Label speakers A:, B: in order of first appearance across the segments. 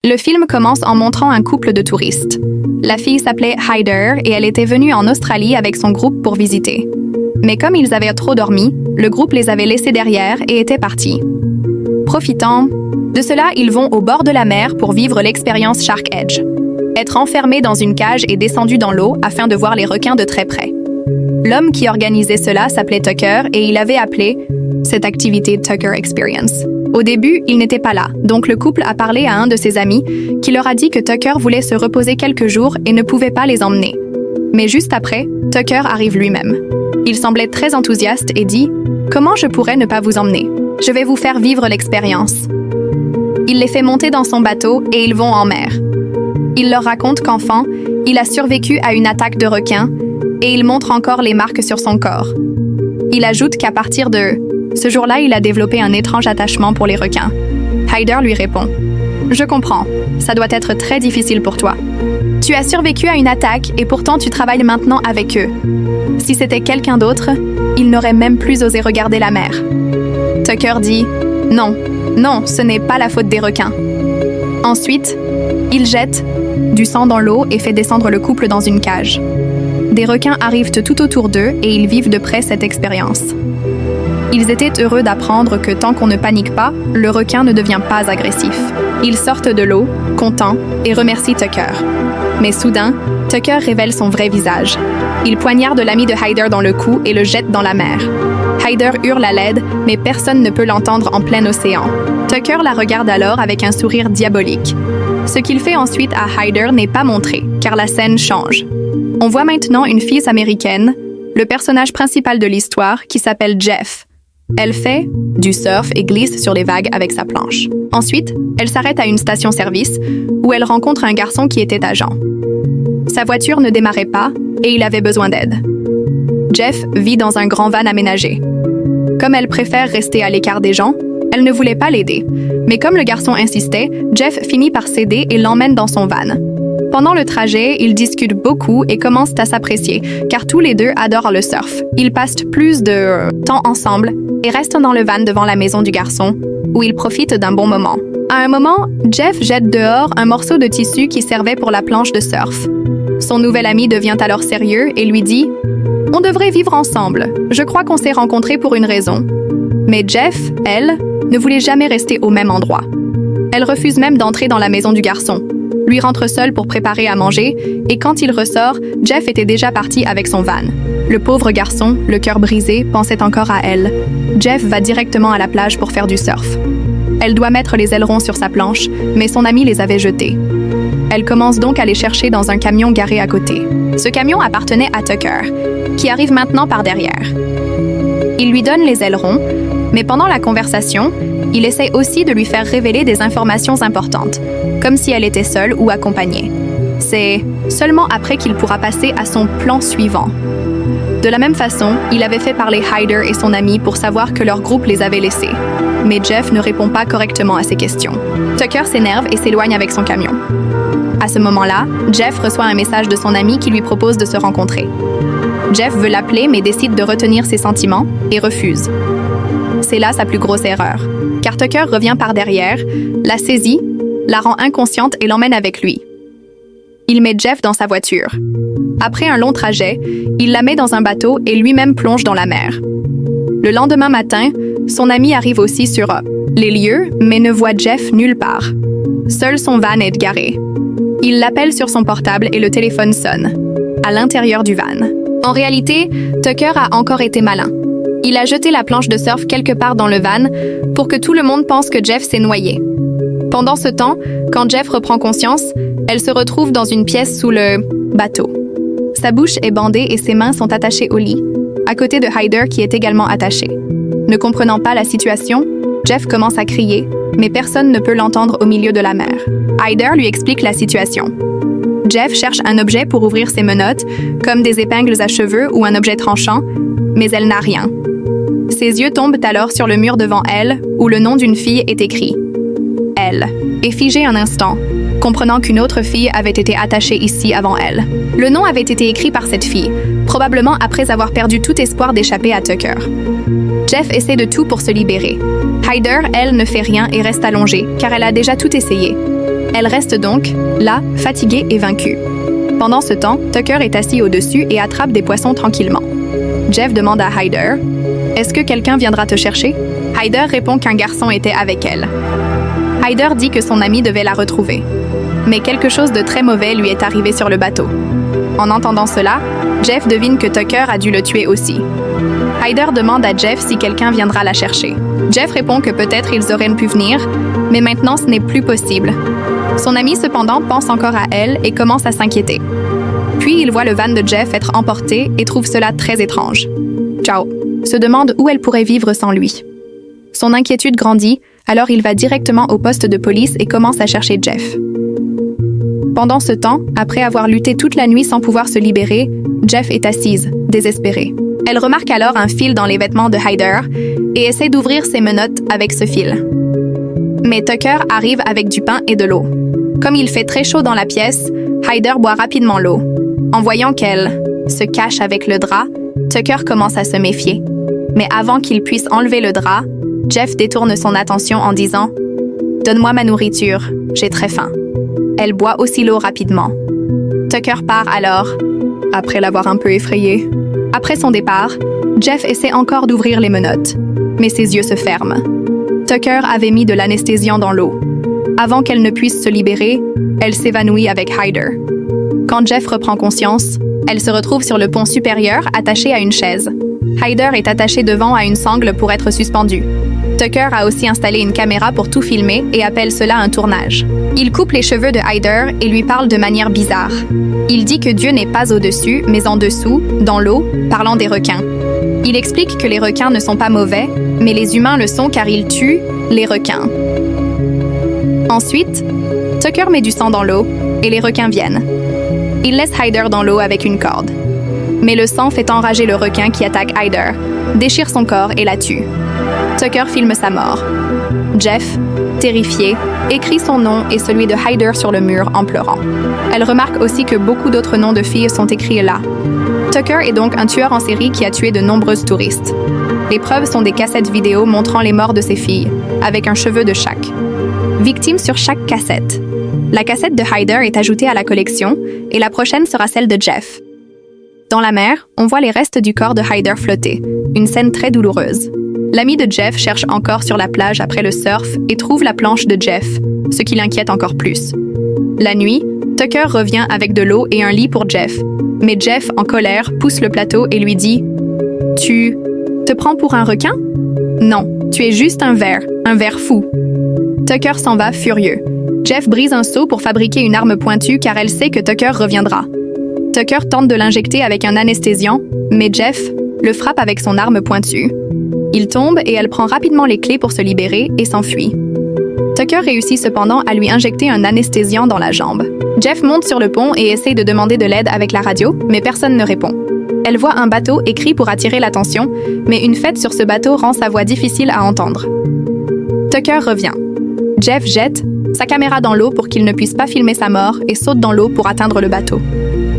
A: Le film commence en montrant un couple de touristes. La fille s'appelait Hyder et elle était venue en Australie avec son groupe pour visiter. Mais comme ils avaient trop dormi, le groupe les avait laissés derrière et était parti. Profitant de cela, ils vont au bord de la mer pour vivre l'expérience Shark Edge. Être enfermés dans une cage et descendus dans l'eau afin de voir les requins de très près. L'homme qui organisait cela s'appelait Tucker et il avait appelé cette activité Tucker Experience. Au début, il n'était pas là, donc le couple a parlé à un de ses amis qui leur a dit que Tucker voulait se reposer quelques jours et ne pouvait pas les emmener. Mais juste après, Tucker arrive lui-même. Il semblait très enthousiaste et dit « Comment je pourrais ne pas vous emmener? Je vais vous faire vivre l'expérience. » Il les fait monter dans son bateau et ils vont en mer. Il leur raconte qu'enfant, il a survécu à une attaque de requins et il montre encore les marques sur son corps. Il ajoute qu'à partir de ce jour-là, il a développé un étrange attachement pour les requins. Hyder lui répond « Je comprends, ça doit être très difficile pour toi. Tu as survécu à une attaque et pourtant tu travailles maintenant avec eux. Si c'était quelqu'un d'autre, il n'aurait même plus osé regarder la mer. » Tucker dit « Non, non, ce n'est pas la faute des requins. » Ensuite, il jette du sang dans l'eau et fait descendre le couple dans une cage. Des requins arrivent tout autour d'eux et ils vivent de près cette expérience. Ils étaient heureux d'apprendre que tant qu'on ne panique pas, le requin ne devient pas agressif. Ils sortent de l'eau, contents, et remercient Tucker. Mais soudain, Tucker révèle son vrai visage. Il poignarde l'ami de Hyder dans le cou et le jette dans la mer. Hyder hurle à l'aide, mais personne ne peut l'entendre en plein océan. Tucker la regarde alors avec un sourire diabolique. Ce qu'il fait ensuite à Hyder n'est pas montré, car la scène change. On voit maintenant une fille américaine, le personnage principal de l'histoire, qui s'appelle Jeff. Elle fait du surf et glisse sur les vagues avec sa planche. Ensuite, elle s'arrête à une station-service où elle rencontre un garçon qui était agent. Sa voiture ne démarrait pas et il avait besoin d'aide. Jeff vit dans un grand van aménagé. Comme elle préfère rester à l'écart des gens, elle ne voulait pas l'aider. Mais comme le garçon insistait, Jeff finit par céder et l'emmène dans son van. Pendant le trajet, ils discutent beaucoup et commencent à s'apprécier, car tous les deux adorent le surf. Ils passent plus de temps ensemble et restent dans le van devant la maison du garçon, où ils profitent d'un bon moment. À un moment, Jeff jette dehors un morceau de tissu qui servait pour la planche de surf. Son nouvel ami devient alors sérieux et lui dit « On devrait vivre ensemble. Je crois qu'on s'est rencontrés pour une raison. » Mais Jeff, elle, ne voulait jamais rester au même endroit. Elle refuse même d'entrer dans la maison du garçon. Lui rentre seul pour préparer à manger, et quand il ressort, Jeff était déjà parti avec son van. Le pauvre garçon, le cœur brisé, pensait encore à elle. Jeff va directement à la plage pour faire du surf. Elle doit mettre les ailerons sur sa planche, mais son ami les avait jetés. Elle commence donc à les chercher dans un camion garé à côté. Ce camion appartenait à Tucker, qui arrive maintenant par derrière. Il lui donne les ailerons, mais pendant la conversation, il essaie aussi de lui faire révéler des informations importantes, comme si elle était seule ou accompagnée. C'est seulement après qu'il pourra passer à son plan suivant. De la même façon, il avait fait parler Hyder et son ami pour savoir que leur groupe les avait laissés. Mais Jeff ne répond pas correctement à ces questions. Tucker s'énerve et s'éloigne avec son camion. À ce moment-là, Jeff reçoit un message de son ami qui lui propose de se rencontrer. Jeff veut l'appeler mais décide de retenir ses sentiments et refuse. C'est là sa plus grosse erreur, car Tucker revient par derrière, la saisit, la rend inconsciente et l'emmène avec lui. Il met Jeff dans sa voiture. Après un long trajet, il la met dans un bateau et lui-même plonge dans la mer. Le lendemain matin, son ami arrive aussi sur les lieux, mais ne voit Jeff nulle part. Seul son van est garé. Il l'appelle sur son portable et le téléphone sonne, à l'intérieur du van. En réalité, Tucker a encore été malin. Il a jeté la planche de surf quelque part dans le van pour que tout le monde pense que Jeff s'est noyé. Pendant ce temps, quand Jeff reprend conscience, elle se retrouve dans une pièce sous le bateau. Sa bouche est bandée et ses mains sont attachées au lit, à côté de Hyder qui est également attaché. Ne comprenant pas la situation, Jeff commence à crier, mais personne ne peut l'entendre au milieu de la mer. Hyder lui explique la situation. Jeff cherche un objet pour ouvrir ses menottes, comme des épingles à cheveux ou un objet tranchant, mais elle n'a rien. Ses yeux tombent alors sur le mur devant elle, où le nom d'une fille est écrit. Elle est figée un instant, comprenant qu'une autre fille avait été attachée ici avant elle. Le nom avait été écrit par cette fille, probablement après avoir perdu tout espoir d'échapper à Tucker. Jeff essaie de tout pour se libérer. Hyder, elle, ne fait rien et reste allongée, car elle a déjà tout essayé. Elle reste donc là, fatiguée et vaincue. Pendant ce temps, Tucker est assis au-dessus et attrape des poissons tranquillement. Jeff demande à Hyder « Est-ce que quelqu'un viendra te chercher ?» Hyder répond qu'un garçon était avec elle. Hyder dit que son ami devait la retrouver. Mais quelque chose de très mauvais lui est arrivé sur le bateau. En entendant cela, Jeff devine que Tucker a dû le tuer aussi. Hyder demande à Jeff si quelqu'un viendra la chercher. Jeff répond que peut-être ils auraient pu venir, mais maintenant ce n'est plus possible. Son ami cependant pense encore à elle et commence à s'inquiéter. Puis il voit le van de Jeff être emporté et trouve cela très étrange. Ciao se demande où elle pourrait vivre sans lui. Son inquiétude grandit, alors il va directement au poste de police et commence à chercher Jeff. Pendant ce temps, après avoir lutté toute la nuit sans pouvoir se libérer, Jeff est assise, désespérée. Elle remarque alors un fil dans les vêtements de Hyder et essaie d'ouvrir ses menottes avec ce fil. Mais Tucker arrive avec du pain et de l'eau. Comme il fait très chaud dans la pièce, Hyder boit rapidement l'eau. En voyant qu'elle se cache avec le drap, Tucker commence à se méfier. Mais avant qu'il puisse enlever le drap, Jeff détourne son attention en disant « Donne-moi ma nourriture, j'ai très faim. » Elle boit aussi l'eau rapidement. Tucker part alors, après l'avoir un peu effrayée. Après son départ, Jeff essaie encore d'ouvrir les menottes, mais ses yeux se ferment. Tucker avait mis de l'anesthésiant dans l'eau. Avant qu'elle ne puisse se libérer, elle s'évanouit avec Hyder. Quand Jeff reprend conscience, elle se retrouve sur le pont supérieur attachée à une chaise. Hyder est attaché devant à une sangle pour être suspendu. Tucker a aussi installé une caméra pour tout filmer et appelle cela un tournage. Il coupe les cheveux de Hyder et lui parle de manière bizarre. Il dit que Dieu n'est pas au-dessus, mais en dessous, dans l'eau, parlant des requins. Il explique que les requins ne sont pas mauvais, mais les humains le sont car ils tuent les requins. Ensuite, Tucker met du sang dans l'eau et les requins viennent. Il laisse Hyder dans l'eau avec une corde. Mais le sang fait enrager le requin qui attaque Hyder, déchire son corps et la tue. Tucker filme sa mort. Jeff, terrifié, écrit son nom et celui de Hyder sur le mur en pleurant. Elle remarque aussi que beaucoup d'autres noms de filles sont écrits là. Tucker est donc un tueur en série qui a tué de nombreuses touristes. Les preuves sont des cassettes vidéo montrant les morts de ses filles, avec un cheveu de chaque. Victime sur chaque cassette. La cassette de Hyder est ajoutée à la collection et la prochaine sera celle de Jeff. Dans la mer, on voit les restes du corps de Hyder flotter, une scène très douloureuse. L'ami de Jeff cherche encore sur la plage après le surf et trouve la planche de Jeff, ce qui l'inquiète encore plus. La nuit, Tucker revient avec de l'eau et un lit pour Jeff, mais Jeff, en colère, pousse le plateau et lui dit « Tu te prends pour un requin? Non, tu es juste un ver fou. » Tucker s'en va furieux. Jeff brise un seau pour fabriquer une arme pointue car elle sait que Tucker reviendra. Tucker tente de l'injecter avec un anesthésiant, mais Jeff le frappe avec son arme pointue. Il tombe et elle prend rapidement les clés pour se libérer et s'enfuit. Tucker réussit cependant à lui injecter un anesthésiant dans la jambe. Jeff monte sur le pont et essaie de demander de l'aide avec la radio, mais personne ne répond. Elle voit un bateau et crie pour attirer l'attention, mais une fête sur ce bateau rend sa voix difficile à entendre. Tucker revient. Jeff jette sa caméra dans l'eau pour qu'il ne puisse pas filmer sa mort et saute dans l'eau pour atteindre le bateau.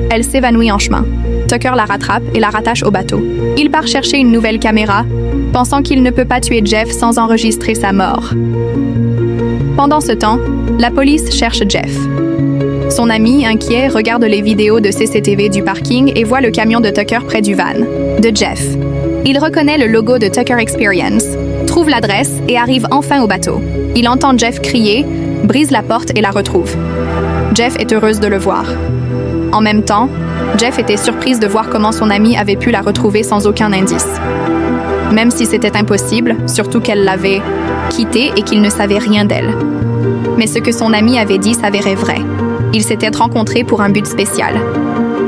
A: Elle s'évanouit en chemin. Tucker la rattrape et la rattache au bateau. Il part chercher une nouvelle caméra, pensant qu'il ne peut pas tuer Jeff sans enregistrer sa mort. Pendant ce temps, la police cherche Jeff. Son ami, inquiet, regarde les vidéos de CCTV du parking et voit le camion de Tucker près du van de Jeff. Il reconnaît le logo de Tucker Experience, trouve l'adresse et arrive enfin au bateau. Il entend Jeff crier, brise la porte et la retrouve. Jeff est heureuse de le voir. En même temps, Jeff était surprise de voir comment son ami avait pu la retrouver sans aucun indice. Même si c'était impossible, surtout qu'elle l'avait quittée et qu'il ne savait rien d'elle. Mais ce que son ami avait dit s'avérait vrai. Ils s'étaient rencontrés pour un but spécial.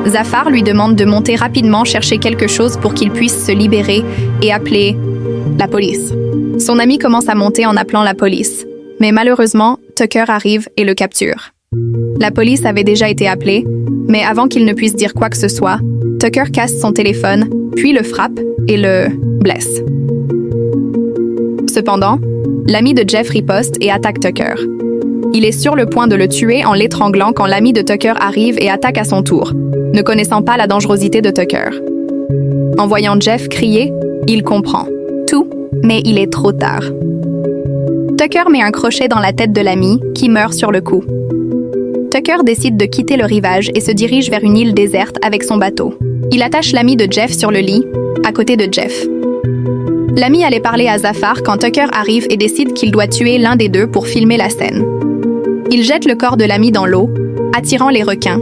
A: Zafar lui demande de monter rapidement chercher quelque chose pour qu'il puisse se libérer et appeler la police. Son ami commence à monter en appelant la police. Mais malheureusement, Tucker arrive et le capture. La police avait déjà été appelée, mais avant qu'il ne puisse dire quoi que ce soit, Tucker casse son téléphone, puis le frappe et le blesse. Cependant, l'ami de Jeff riposte et attaque Tucker. Il est sur le point de le tuer en l'étranglant quand l'ami de Tucker arrive et attaque à son tour, ne connaissant pas la dangerosité de Tucker. En voyant Jeff crier, il comprend tout, mais il est trop tard. Tucker met un crochet dans la tête de l'ami, qui meurt sur le coup. Tucker décide de quitter le rivage et se dirige vers une île déserte avec son bateau. Il attache l'ami de Jeff sur le lit, à côté de Jeff. L'ami allait parler à Zafar quand Tucker arrive et décide qu'il doit tuer l'un des deux pour filmer la scène. Il jette le corps de l'ami dans l'eau, attirant les requins,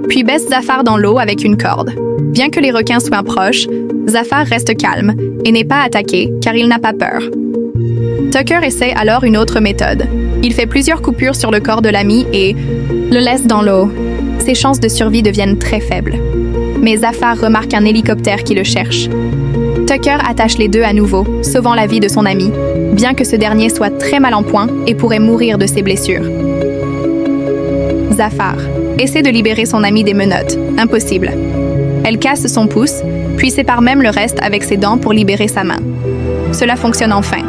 A: puis baisse Zafar dans l'eau avec une corde. Bien que les requins soient proches, Zafar reste calme et n'est pas attaqué car il n'a pas peur. Tucker essaie alors une autre méthode. Il fait plusieurs coupures sur le corps de l'ami et le laisse dans l'eau. Ses chances de survie deviennent très faibles. Mais Zafar remarque un hélicoptère qui le cherche. Tucker attache les deux à nouveau, sauvant la vie de son ami, bien que ce dernier soit très mal en point et pourrait mourir de ses blessures. Zafar essaie de libérer son ami des menottes. Impossible. Elle casse son pouce, puis sépare même le reste avec ses dents pour libérer sa main. Cela fonctionne enfin.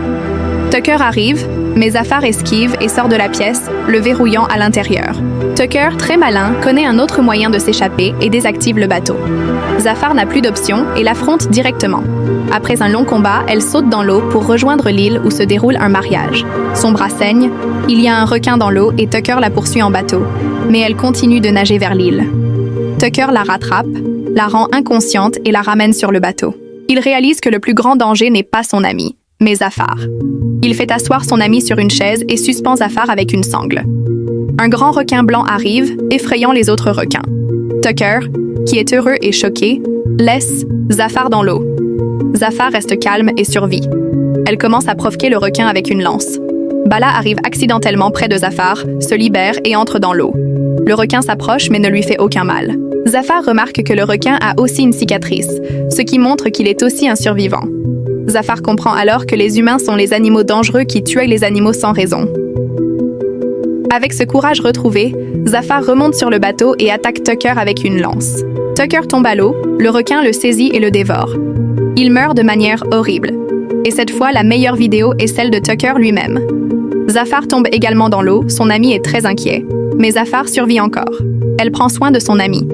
A: Tucker arrive, mais Zafar esquive et sort de la pièce, le verrouillant à l'intérieur. Tucker, très malin, connaît un autre moyen de s'échapper et désactive le bateau. Zafar n'a plus d'option et l'affronte directement. Après un long combat, elle saute dans l'eau pour rejoindre l'île où se déroule un mariage. Son bras saigne, il y a un requin dans l'eau et Tucker la poursuit en bateau, mais elle continue de nager vers l'île. Tucker la rattrape, la rend inconsciente et la ramène sur le bateau. Il réalise que le plus grand danger n'est pas son ami, mais Zafar. Il fait asseoir son ami sur une chaise et suspend Zafar avec une sangle. Un grand requin blanc arrive, effrayant les autres requins. Tucker, qui est heureux et choqué, laisse Zafar dans l'eau. Zafar reste calme et survit. Elle commence à provoquer le requin avec une lance. Bala arrive accidentellement près de Zafar, se libère et entre dans l'eau. Le requin s'approche mais ne lui fait aucun mal. Zafar remarque que le requin a aussi une cicatrice, ce qui montre qu'il est aussi un survivant. Zafar comprend alors que les humains sont les animaux dangereux qui tuent les animaux sans raison. Avec ce courage retrouvé, Zafar remonte sur le bateau et attaque Tucker avec une lance. Tucker tombe à l'eau, le requin le saisit et le dévore. Il meurt de manière horrible. Et cette fois, la meilleure vidéo est celle de Tucker lui-même. Zafar tombe également dans l'eau, son ami est très inquiet. Mais Zafar survit encore. Elle prend soin de son ami.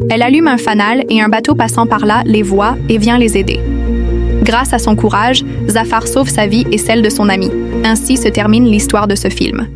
A: Elle allume un fanal et un bateau passant par là les voit et vient les aider. Grâce à son courage, Zafar sauve sa vie et celle de son ami. Ainsi se termine l'histoire de ce film.